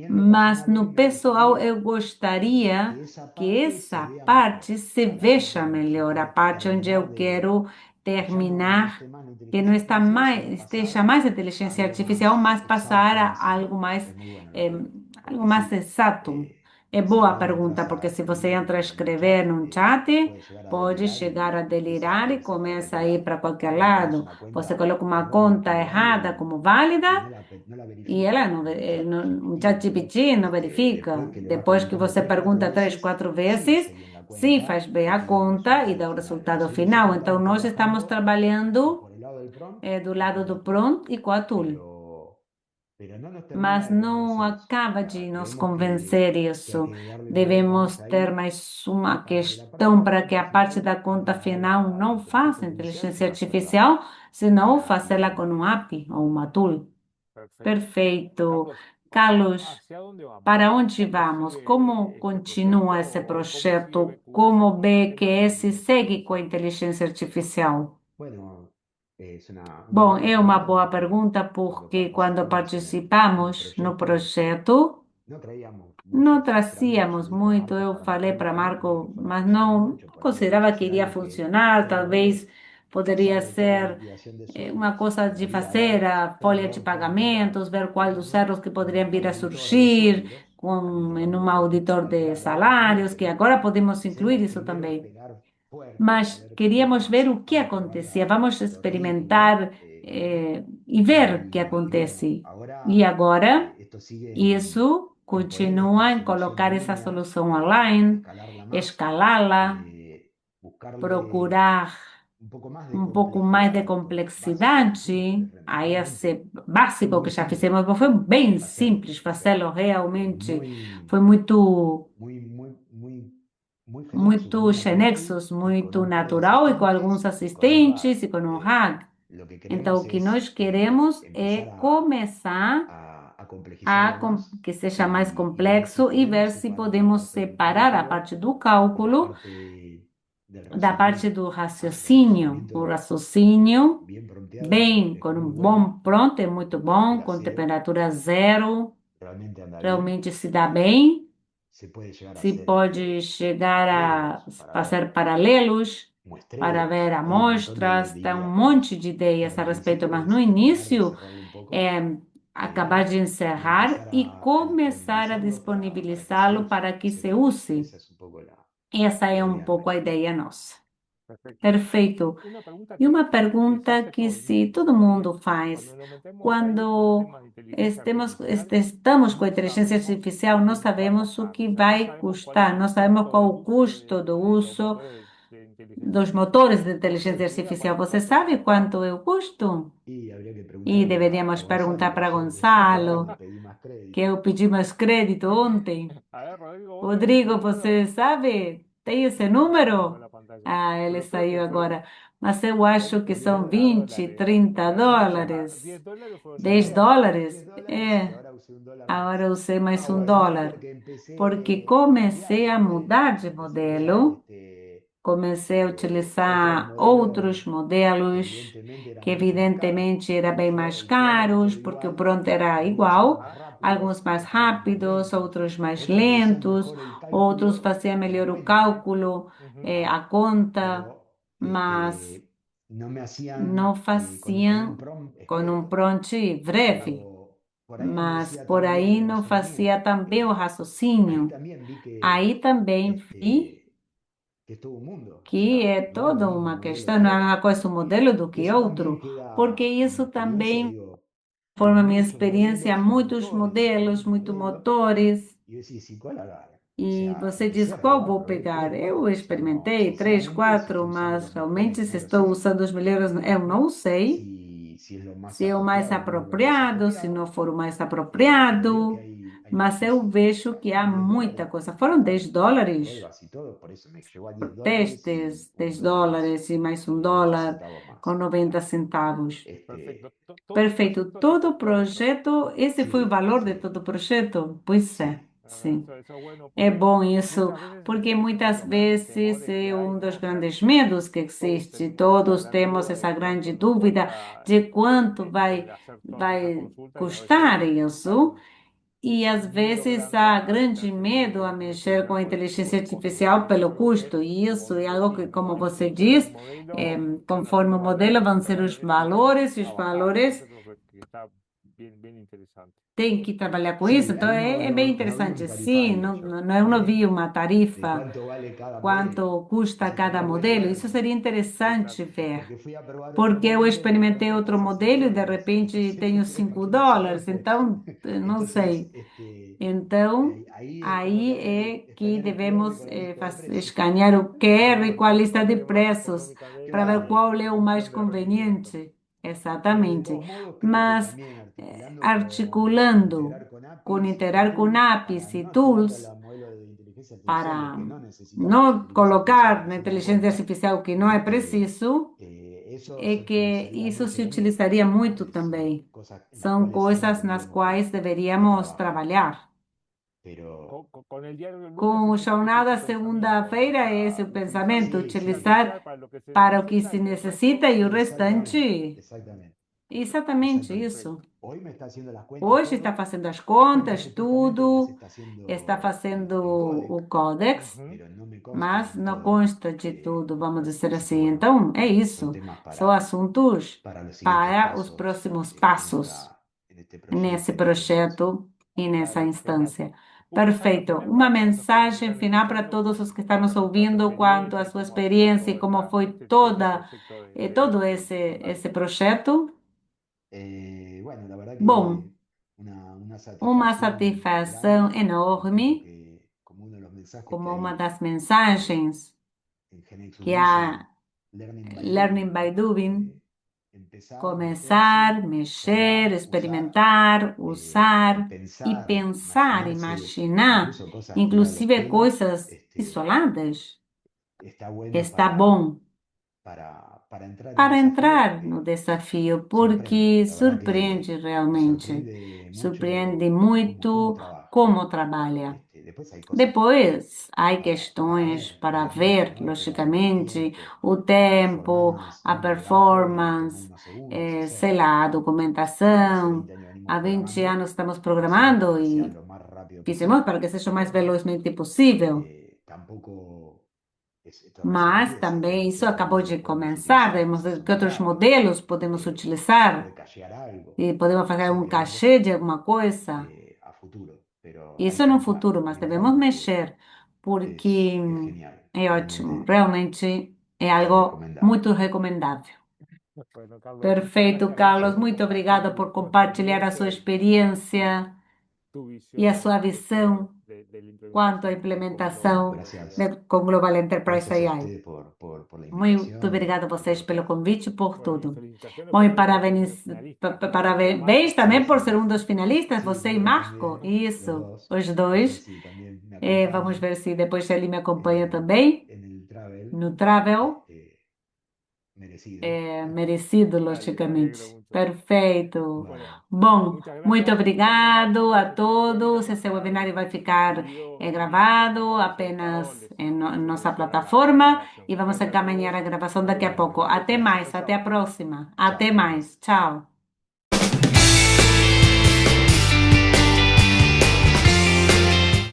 Mas no pessoal eu gostaria que essa parte se veja melhor, a parte onde eu quero terminar, que não está mais, esteja mais inteligência artificial, mas passar a eh, algo mais exato. É boa a pergunta, porque se você entra a escrever num chat, pode chegar a delirar e começa a ir para qualquer lado. Você coloca uma conta errada como válida, e ela o ChatGPT não verifica. Depois que você pergunta três, quatro vezes, sim, faz bem a conta e dá o resultado final. Então, nós estamos trabalhando do lado do prompt e com a tool. Mas não acaba de nos convencer isso. Devemos ter mais uma questão para que a parte da conta final não faça inteligência artificial, senão fazê-la com um API ou uma tool. Perfecto. Perfeito. Carlos, Carlos, ¿hacia dónde vamos? para onde ¿Cómo vamos? sigue Como este continua esse proyecto o cómo sigue projeto? BQS Como con vê que temas de esse inteligencia segue com a artificial? inteligência artificial? Bueno, es una Bom, buena é uma pregunta boa porque pergunta cuando porque quando participamos en el participamos no proyecto projeto, no traíamos não mucho. Sinceramente, yo trazíamos le dije a muito. Marco, Eu para falei Marco y para para mí, le dije, Marco, bueno, mas sirve não mucho para nosotros considerava que hacer iria algo que funcionar. puede Talvez poderia pasarle toda la ser liquidación de uma sueldos coisa en de media hora, fazer a pero folha de luego fue a mirar pagamentos, ver quais dos erros que en poderiam vir el a auditor de surgir sueldos, em um automáticamente auditor de calcular cuánto salários, tenía que que agora pagar. podemos incluir Quisimos isso primero também. pegar fuerte a Mas ver qué queríamos ver pasa. o que Vamos a probar acontecia, vamos la película experimentar e ver o que bueno, acontece. E ahora agora, esto sigue isso en poner esta continua em solución colocar en essa línea, solução online, escalarla más, escalá-la, buscarle procurar un poco más de um pouco mais de complejidad a lo básico que hicimos, que complexidade a realmente esse fue básico muy que já simple fizemos, mas foi bem hacerlo. simples O sea, fazê-lo realmente. muy, Foi muito, muy, muy, muy, muy Genexus, muito muy natural Xenexus, y con muito un par de natural e com alguns asistentes y con un RAG. assistentes e com um RAG. Lo que Então, queremos o que nós es queremos é empezar começar a complejizarlo más que seja mais y ver si complexo e ver podemos se separar la podemos parte del separar a cálculo parte do de la cálculo parte del da parte razonamiento. do El raciocínio. O razonamiento raciocínio, bien prompteado bem, com es um muy bom bueno, pronto, é muito bom, temperatura com cero, temperatura zero, realmente anda bien. realmente se dá bem. Se puede llegar a Se hacer pode chegar a paralelos para ver fazer paralelos, para ver muestreos. Hay un montón amostras, de tem um ideas monte de ideias pero a al respeito, principio mas no es terminar de início cerrarlo un poco é acabar de y encerrar empezar e a começar a disponibilizarlo para que se disponibilizá-lo use. para que se use. Esa es un poco Essa é la um idea pouco a nuestra. ideia nossa. Perfecto. Perfeito. Una pregunta E uma que se pergunta hace que todo el se mundo. todo También, mundo faz, cuando nos metemos ahí con quando temas de inteligencia artificial, estamos com a no inteligência sabemos artificial, lo não que nos va a sabemos o costar. O que sea, no vai sabemos cuál es custar, el não sabemos costo qual del o uso custo do de los uso motores de inteligencia dos motores artificial. de No sé, inteligência sería para artificial. un Você profesional. sabe quanto é o custo? Y habría que E preguntarle deveríamos a perguntar Gonzalo. para Yo recién hoy Gonçalo, pedí más que crédito. eu pedi mais crédito ontem. A ver, Rodrigo, ¿vos tenés ese Rodrigo, número? você sabe? Tem esse No lo tengo en número? la pantalla, Ah, ele pero creo que saiu fueron, agora. Mas eu acho que fueron são 10 20, dólares. 30 No, fueron dólares. 10 dólares, fueron 10 10 dólares? 10 dólares y É, ahora usé un dólar agora más. eu usei mais No, um bueno, no, dólar. porque Porque empecé a comecei cambiar a modelos. mudar de Empecé a usar modelo. Comecei a otros utilizar outros modelos que modelos evidentemente que eran mucho más caros. evidentemente era bem mais El prompt caros, era porque o igual, pronto era algunos eran igual, más rápidos, alguns mais otros más rápidos, lentos, outros mais otros me hacían lentos, mejor el outros cálculo faziam en melhor o cuenta, cálculo, Ujú. a conta, pero mas no me não hacían con un faziam prompt com um experto. prompt breve, Pero por ahí no me mas decía por tan bien aí el não fazia razonamiento. também o Ahí raciocínio. también vi Aí também vi que es todo un mundo. O que sea, é no es lo toda mismo uma un modelo questão, que não é uma otro. coisa um modelo do Y que eso también outro, porque queda en mi isso experiencia, também, digo, hay conforme a minha muchos experiência, muitos modelos, muitos modelos, motores, y decís, ¿y cuál agarro? O e sea, você diz empecé a qual probar, vou probé 3, pegar. Eu 4, o sea, no, experimentei três, sinceramente, si quatro, estoy usando mas los mejores, realmente se no lo estou sé. usando os melhores, eu não sei Si es lo más se é o mais apropiado, no es lo más apropriado, se não apropiado, for o mais pero veo que apropriado, mas eu vejo que há muita coisa. Foram $10. pruebas y todo, por eso me llegó a $10 Testes, y $10 e mais y 90 $1 centavos más. com 90 centavos. Perfecto. Todo el Perfeito. proyecto Todo o te costó esto. projeto, esse foi o Sí, valor de sí, todo o projeto? Pois é, sí. La verdad, sim. eso es bueno É porque bom isso, muchas veces porque es uno de muitas los grandes vezes temores que é hay, um ¿no? dos O sea, grandes medos que todos existe. tenemos esa Todos gran temos duda de essa grande cuánto nos dúvida cuesta de quanto el vai, hacer todas esas vai consultas y a veces custar hay isso. E às un miedo vezes grande há a grande meterse medo a con el mexer com proyecto a inteligência por el artificial pelo riesgo que es custo. E como isso é bien algo que, decís, como ¿no? você Conforme el diz, modelo van conforme haciendo o modelo valores, vão ser os ese riesgo valores e va os a bajar. Eso valores es lo que está bien interesante. tem que trabalhar com isso. Sí, Então ahí no, é bem no, no vi interessante. un Sim, tarifario não, yo, eu não vi uma de tarifa, cuánto vale cada modelo. quanto custa Entonces cada estaría bueno modelo. Isso ver, seria interessante Exacto. ver. porque fui a probar otro Porque eu modelo y de experimentei pronto outro pasa cinco modelo e de dólares. repente Entonces tenho dije, bueno, $5. ¿qué me sirve esto? Então, não Entonces, sei. Então, ahí es como que aí habría que é que escanear el QR devemos con la lista de precios. escanear o QR e com a ¿Cuál lista de conviene más preços para ver económicamente qual Claro. é o en mais cuestión de rendimiento? conveniente. De Exatamente. todos modos, creo que Mas también articulando con articulando com integrar com para APIs e no llevarle a tools los modelos de inteligencia artificial lo para que no necesitamos, não inteligencia artificial colocar para na hacer una inteligência compra, artificial o que não é preciso, eso é se que utilizaría isso se mucho menos. utilizaria muito Son também. cosas en las São cuales sí coisas nas tendríamos quais que deveríamos trabajar. trabalhar. Pero Con el diario del lunes, Com o ese es jornada tu pensamiento, ¿no? O segunda-feira, esse é sea, o utilizar pensamento, sí, inteligencia sí, utilizar artificial para lo que se para o que necesita se y el resto, necessita e o exactamente, restante, exactamente, exatamente exactamente. isso. perfecto. Hoy me está haciendo Hoje está fazendo las cuentas contas, supuestamente me las tudo, está está haciendo fazendo en o códec, códex, Ujú. pero no me consta mas del não todo. consta de tudo, vamos dizer Así que assim. bueno, Então, é son isso. temas São assuntos para los siguientes para os pasos próximos passos en este nesse proyecto, en este negocio. projeto e nessa Dale, genial. instância. Un mensaje Perfeito. final Uma para los que nos mensagem están final para escuchando todos os que estão nos con toda tu ouvindo quanto à experiencia y sua cómo ha sido experiência e todo como foi este toda, proyecto todo total. esse projeto. Bueno, la verdad Bom, que una uma satisfacción satisfação grande y como enorme, que como uno de los mensajes que como uma hay das mensagens en Genexus que a dice, Learning by Learning Doing, by ¿no? Doing, Empezar, meterse, começar, mexer, probar, usar experimentar, y usar e pensar, pensar, imaginarse imaginar, incluso cosas fuera de los inclusive temas, coisas isoladas, está bueno está bom para entrar en para desafío entrar no porque desafio, sorprende. porque La verdad surpreende que realmente, sorprende surpreende mucho cómo muito trabaja. como trabalha. Después hay cosas Depois, há para questões ver, para obviamente, ver, ¿no? El tema del logicamente, tiempo, o la tempo, performance, a dónde le bajo y toma performance, unos segundos sei hacerlo. lá, a Porque hace documentação. 20 años venimos Há 20 programando anos estamos e hicimos para programando que sea e lo más rápido fizemos posible. para que seja o mais Pero velozmente possível. tampoco esto recién Mas empieza. também Tenemos isso que ver qué acabou modelos de podemos começar, utilizar vemos si que son outros viables, modelos podemos si se puede utilizar cachear algo. e podemos fazer Eso hay um que verlo cachê de alguma coisa. a futuro. Pero hay Isso que no entrar, futuro, hay mas que entrar devemos porque mexer, porque es genial, é ótimo, realmente realmente é algo recomendable. muito recomendável. Bueno, Carlos, muchas Perfeito, gracias de Carlos, nuevo por muito compartir obrigada por tu compartilhar a experiencia sua y experiência tu e a visión sua al respecto visão de la quanto à implementación con Global implementação Enterprise AI. com Global Enterprise Gracias a AI. usted por la Muito invitación obrigada a y vocês por pelo todo. convite e por Bueno, y tudo. felicitaciones Bom, e por ser uno de los parabéns, finalistas, ¿no? Tanto a Marco parabéns como também a por ti. ser um dos finalistas, Sí, você por e ahí Marco. también, los Isso, dos. os A ver dois. si también me Vamos acompañan ver se depois ele me acompanha também en el travel. no Travel. Merecido. Merecido, Me alegro logicamente. mucho. Perfeito. Bueno, Bom, muchas muito gracias. obrigado a Este todos. webinar Esse está webinário vai ficar subido y como gravado facilitador apenas les, em les nossa menciono la plataforma e grabación. vamos Gracias a encaminhar a todos. gravação Nos daqui a vemos. pouco. Até Gracias. mais, Chao, até a chao. próxima. Chao, Até nos vemos. mais. Tchau.